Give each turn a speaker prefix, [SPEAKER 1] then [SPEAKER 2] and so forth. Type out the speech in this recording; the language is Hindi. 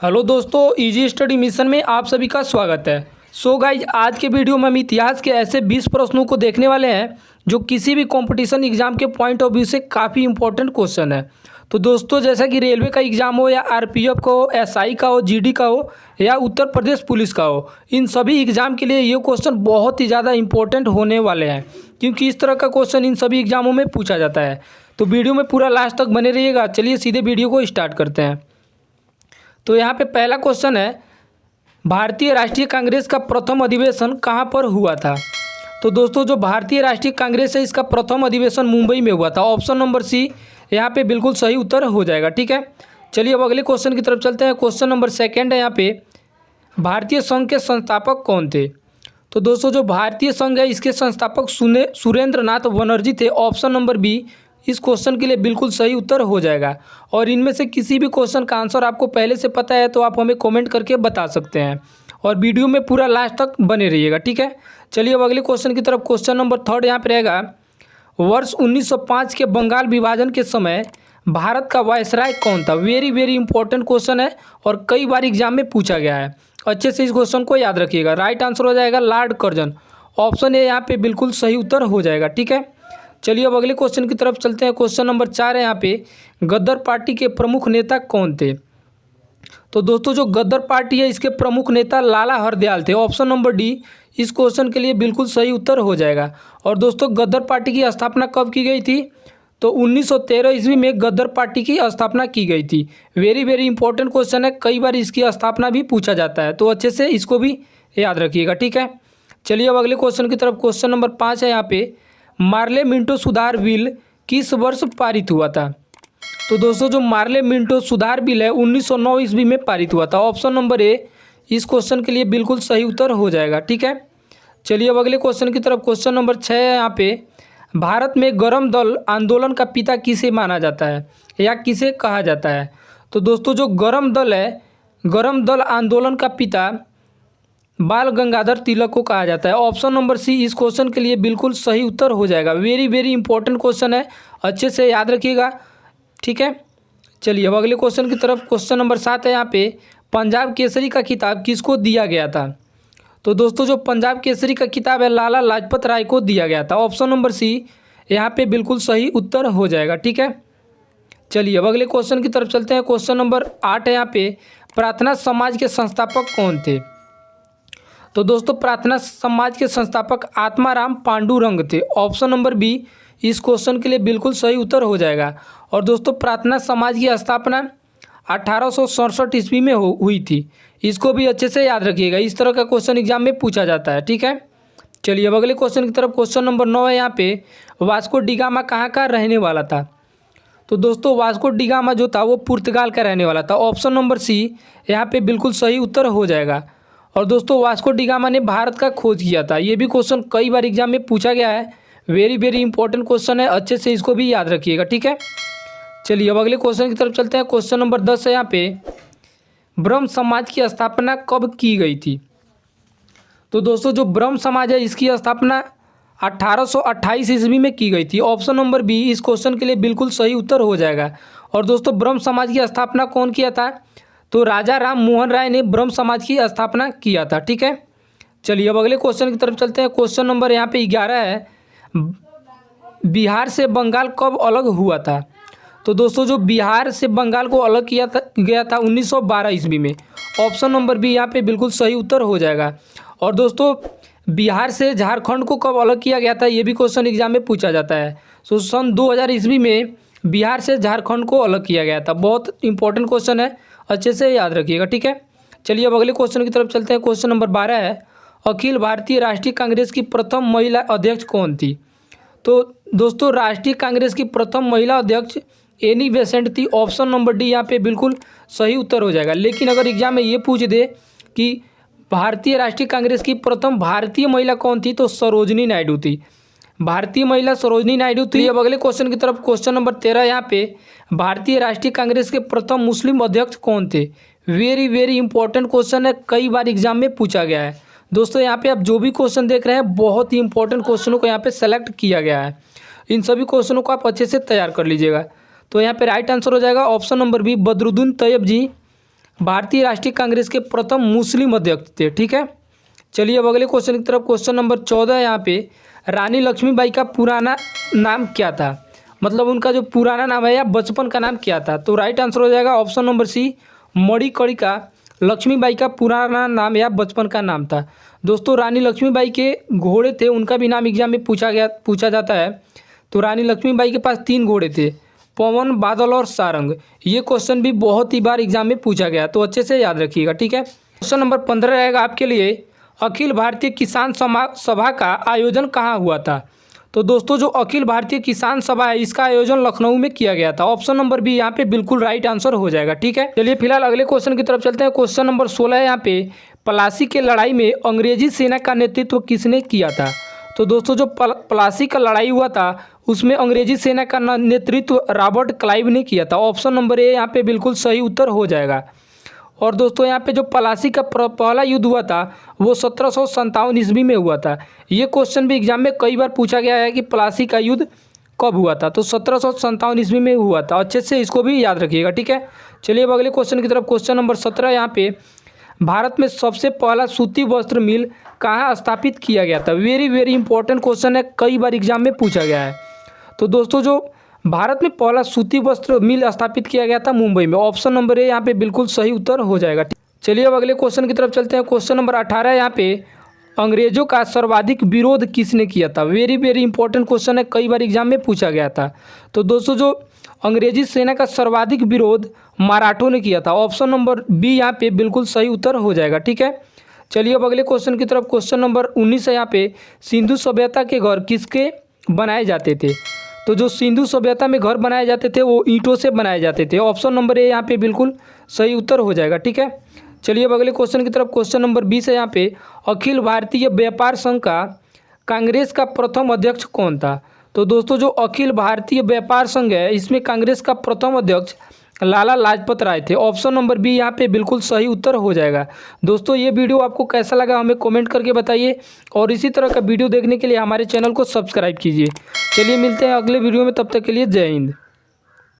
[SPEAKER 1] हेलो दोस्तों, इजी स्टडी मिशन में आप सभी का स्वागत है। सो गाइज, आज के वीडियो में हम इतिहास के ऐसे 20 प्रश्नों को देखने वाले हैं जो किसी भी कंपटीशन एग्जाम के पॉइंट ऑफ व्यू से काफ़ी इंपॉर्टेंट क्वेश्चन है। तो दोस्तों, जैसा कि रेलवे का एग्ज़ाम हो या आरपीएफ का हो, एसआई का हो, जीडी का हो या उत्तर प्रदेश पुलिस का हो, इन सभी एग्ज़ाम के लिए ये क्वेश्चन बहुत ही ज़्यादा इंपॉर्टेंट होने वाले हैं, क्योंकि इस तरह का क्वेश्चन इन सभी एग्जामों में पूछा जाता है। तो वीडियो में पूरा लास्ट तक बने रहिएगा। चलिए सीधे वीडियो को स्टार्ट करते हैं। तो यहाँ पे पहला क्वेश्चन है, भारतीय राष्ट्रीय कांग्रेस का प्रथम अधिवेशन कहाँ पर हुआ था? तो दोस्तों, जो भारतीय राष्ट्रीय कांग्रेस है इसका प्रथम अधिवेशन मुंबई में हुआ था। ऑप्शन नंबर सी यहाँ पे बिल्कुल सही उत्तर हो जाएगा। ठीक है, चलिए अब अगले क्वेश्चन की तरफ चलते हैं। क्वेश्चन नंबर सेकंड है यहाँ पे, भारतीय संघ के संस्थापक कौन थे? तो दोस्तों, जो भारतीय संघ है इसके संस्थापक सुरेंद्र नाथ बनर्जी थे। ऑप्शन नंबर बी इस क्वेश्चन के लिए बिल्कुल सही उत्तर हो जाएगा। और इनमें से किसी भी क्वेश्चन का आंसर आपको पहले से पता है तो आप हमें कमेंट करके बता सकते हैं, और वीडियो में पूरा लास्ट तक बने रहिएगा। ठीक है, चलिए अब अगले क्वेश्चन की तरफ। क्वेश्चन नंबर थर्ड यहाँ पे रहेगा, वर्ष 1905 के बंगाल विभाजन के समय भारत का वायसराय कौन था? वेरी वेरी इंपॉर्टेंट क्वेश्चन है और कई बार एग्जाम में पूछा गया है। अच्छे से इस क्वेश्चन को याद रखिएगा। राइट आंसर हो जाएगा लॉर्ड कर्जन। ऑप्शन ए यहाँ पे बिल्कुल सही उत्तर हो जाएगा। ठीक है, चलिए अब अगले क्वेश्चन की तरफ चलते हैं। क्वेश्चन नंबर 4 है यहाँ पे, गद्दार पार्टी के प्रमुख नेता कौन थे? तो दोस्तों, जो गद्दार पार्टी है इसके प्रमुख नेता लाला हरदयाल थे। ऑप्शन नंबर डी इस क्वेश्चन के लिए बिल्कुल सही उत्तर हो जाएगा। और दोस्तों, गद्दार पार्टी की स्थापना कब की गई थी? तो 1913 ईस्वी में गद्दार पार्टी की स्थापना की गई थी। वेरी वेरी इंपॉर्टेंट क्वेश्चन है, कई बार इसकी स्थापना भी पूछा जाता है, तो अच्छे से इसको भी याद रखिएगा। ठीक है, चलिए अब अगले क्वेश्चन की तरफ। क्वेश्चन नंबर 5 है यहाँ पे, मार्ले मिंटो सुधार बिल किस वर्ष पारित हुआ था? तो दोस्तों, जो मार्ले मिंटो सुधार बिल है 1909 ईस्वी में पारित हुआ था। ऑप्शन नंबर ए इस क्वेश्चन के लिए बिल्कुल सही उत्तर हो जाएगा। ठीक है, चलिए अब अगले क्वेश्चन की तरफ। क्वेश्चन नंबर 6 है यहाँ पे, भारत में गरम दल आंदोलन का पिता किसे माना जाता है या किसे कहा जाता है? तो दोस्तों, जो गरम दल है, गरम दल आंदोलन का पिता बाल गंगाधर तिलक को कहा जाता है। ऑप्शन नंबर सी इस क्वेश्चन के लिए बिल्कुल सही उत्तर हो जाएगा। वेरी वेरी इंपॉर्टेंट क्वेश्चन है, अच्छे से याद रखिएगा। ठीक है, चलिए अब अगले क्वेश्चन की तरफ। क्वेश्चन नंबर 7 है यहाँ पे, पंजाब केसरी का खिताब किसको दिया गया था? तो दोस्तों, जो पंजाब केसरी का खिताब है लाला लाजपत राय को दिया गया था। ऑप्शन नंबर सी यहाँ पे बिल्कुल सही उत्तर हो जाएगा। ठीक है, चलिए अब अगले क्वेश्चन की तरफ चलते हैं। क्वेश्चन नंबर 8 है यहाँ पे, प्रार्थना समाज के संस्थापक कौन थे? तो दोस्तों, प्रार्थना समाज के संस्थापक आत्माराम पांडुरंग थे। ऑप्शन नंबर बी इस क्वेश्चन के लिए बिल्कुल सही उत्तर हो जाएगा। और दोस्तों, प्रार्थना समाज की स्थापना 1867 ईस्वी में हुई थी। इसको भी अच्छे से याद रखिएगा, इस तरह का क्वेश्चन एग्जाम में पूछा जाता है। ठीक है, चलिए अब अगले क्वेश्चन की तरफ। क्वेश्चन नंबर 9 है यहाँ पे, वास्को डिगामा कहाँ का रहने वाला था? तो दोस्तों, वास्को डिगामा जो था वो पुर्तगाल का रहने वाला था। ऑप्शन नंबर सी यहाँ पे बिल्कुल सही उत्तर हो जाएगा। और दोस्तों, वास्को डिगामा ने भारत का खोज किया था। ये भी क्वेश्चन कई बार एग्जाम में पूछा गया है। वेरी वेरी इंपॉर्टेंट क्वेश्चन है, अच्छे से इसको भी याद रखिएगा। ठीक है, चलिए अब अगले क्वेश्चन की तरफ चलते हैं। क्वेश्चन नंबर 10 है यहाँ पे, ब्रह्म समाज की स्थापना कब की गई थी? तो दोस्तों, जो ब्रह्म समाज है इसकी स्थापना 1828 ईस्वी में की गई थी। ऑप्शन नंबर बी इस क्वेश्चन के लिए बिल्कुल सही उत्तर हो जाएगा। और दोस्तों, ब्रह्म समाज की स्थापना कौन किया था? तो राजा राम मोहन राय ने ब्रह्म समाज की स्थापना किया था। ठीक है, चलिए अब अगले क्वेश्चन की तरफ चलते हैं। क्वेश्चन नंबर यहाँ पे 11 है, बिहार से बंगाल कब अलग हुआ था? तो दोस्तों, जो बिहार से बंगाल को अलग किया गया था 1912 ईस्वी में। ऑप्शन नंबर बी यहाँ पे बिल्कुल सही उत्तर हो जाएगा। और दोस्तों, बिहार से झारखंड को कब अलग किया गया था ये भी क्वेश्चन एग्जाम में पूछा जाता है। सो सन 2000 ईस्वी में बिहार से झारखंड को अलग किया गया था। बहुत इंपॉर्टेंट क्वेश्चन है, अच्छे से याद रखिएगा। ठीक है, चलिए अब अगले क्वेश्चन की तरफ चलते हैं। क्वेश्चन नंबर 12 है, अखिल भारतीय राष्ट्रीय कांग्रेस की प्रथम महिला अध्यक्ष कौन थी? तो दोस्तों, राष्ट्रीय कांग्रेस की प्रथम महिला अध्यक्ष एनी बेसेंट थी। ऑप्शन नंबर डी यहाँ पे बिल्कुल सही उत्तर हो जाएगा। लेकिन अगर एग्जाम में ये पूछ दे कि भारतीय राष्ट्रीय कांग्रेस की प्रथम भारतीय महिला कौन थी, तो सरोजनी नायडू थी। भारतीय महिला सरोजनी नायडू थी। अब अगले क्वेश्चन की तरफ। क्वेश्चन नंबर 13 यहाँ पे, भारतीय राष्ट्रीय कांग्रेस के प्रथम मुस्लिम अध्यक्ष कौन थे? वेरी वेरी इंपॉर्टेंट क्वेश्चन है, कई बार एग्जाम में पूछा गया है। दोस्तों, यहाँ पे आप जो भी क्वेश्चन देख रहे हैं बहुत ही इंपॉर्टेंट क्वेश्चनों को यहाँ पे सेलेक्ट किया गया है। इन सभी क्वेश्चनों को आप अच्छे से तैयार कर लीजिएगा। तो यहाँ पे राइट आंसर हो जाएगा option number B, Badruddin Tyabji Bharatiya Rashtriya Congress के प्रथम मुस्लिम अध्यक्ष थे। ठीक है, चलिए अब अगले क्वेश्चन की तरफ। क्वेश्चन नंबर 14 यहाँ पे रानी लक्ष्मीबाई का पुराना नाम क्या था, मतलब उनका जो पुराना नाम है या बचपन का नाम क्या था। तो राइट आंसर हो जाएगा option number C, Manikarnika Lakshmibai का पुराना नाम या बचपन का नाम था। दोस्तों रानी लक्ष्मीबाई के घोड़े थे, उनका भी नाम एग्जाम में पूछा जाता है। तो रानी लक्ष्मीबाई के पास 3 घोड़े थे, पवन, बादल और सारंग। ये क्वेश्चन भी बहुत ही बार एग्जाम में पूछा गया, तो अच्छे से याद रखिएगा। ठीक है, क्वेश्चन नंबर 15 रहेगा आपके लिए, अखिल भारतीय किसान सभा का आयोजन कहाँ हुआ था। तो दोस्तों जो अखिल भारतीय किसान सभा है इसका आयोजन लखनऊ में किया गया था। ऑप्शन नंबर बी यहाँ पे बिल्कुल राइट आंसर हो जाएगा। ठीक है, चलिए फिलहाल अगले क्वेश्चन की तरफ चलते हैं। क्वेश्चन नंबर 16 है यहाँ पे, प्लासी के लड़ाई में अंग्रेजी सेना का नेतृत्व किसने किया था। तो दोस्तों जो प्लासी का लड़ाई हुआ था उसमें अंग्रेजी सेना का नेतृत्व रॉबर्ट क्लाइव ने किया था। ऑप्शन नंबर ए यहाँ पे बिल्कुल सही उत्तर हो जाएगा। और दोस्तों यहाँ पे जो प्लासी का पहला युद्ध हुआ था वो 1757 ईस्वी में हुआ था। ये क्वेश्चन भी एग्जाम में कई बार पूछा गया है कि प्लासी का युद्ध कब हुआ था। तो 1757 ईस्वी में हुआ था, अच्छे से इसको भी याद रखिएगा। ठीक है, चलिए अब अगले क्वेश्चन की तरफ। क्वेश्चन नंबर 17 यहाँ पे, भारत में सबसे पहला सूती वस्त्र मिल कहाँ स्थापित किया गया था। वेरी इंपॉर्टेंट क्वेश्चन है, कई बार एग्जाम में पूछा गया है। तो दोस्तों जो भारत में पहला सूती वस्त्र मिल स्थापित किया गया था मुंबई में। ऑप्शन नंबर ए यहाँ पे बिल्कुल सही उत्तर हो जाएगा। चलिए अब अगले क्वेश्चन की तरफ चलते हैं। क्वेश्चन नंबर 18 यहाँ पे, अंग्रेजों का सर्वाधिक विरोध किसने किया था। वेरी इंपॉर्टेंट क्वेश्चन है, कई बार एग्जाम में पूछा गया था। तो दोस्तों जो अंग्रेजी सेना का सर्वाधिक विरोध मराठों ने किया था। ऑप्शन नंबर बी यहाँ पे बिल्कुल सही उत्तर हो जाएगा। ठीक है, चलिए अब अगले क्वेश्चन की तरफ। क्वेश्चन नंबर 19 है यहाँ पे, सिंधु सभ्यता के घर किसके बनाए जाते थे। तो जो सिंधु सभ्यता में घर बनाए जाते थे वो ईंटों से बनाए जाते थे। ऑप्शन नंबर ए यहाँ पे बिल्कुल सही उत्तर हो जाएगा। ठीक है, चलिए अब अगले क्वेश्चन की तरफ। क्वेश्चन नंबर 20 है यहाँ पे, अखिल भारतीय व्यापार संघ का कांग्रेस का प्रथम अध्यक्ष कौन था। तो दोस्तों जो अखिल भारतीय व्यापार संघ है इसमें कांग्रेस का प्रथम अध्यक्ष लाला लाजपत राय थे। ऑप्शन नंबर बी यहाँ पे बिल्कुल सही उत्तर हो जाएगा। दोस्तों ये वीडियो आपको कैसा लगा हमें कमेंट करके बताइए, और इसी तरह का वीडियो देखने के लिए हमारे चैनल को सब्सक्राइब कीजिए। चलिए मिलते हैं अगले वीडियो में, तब तक के लिए जय हिंद।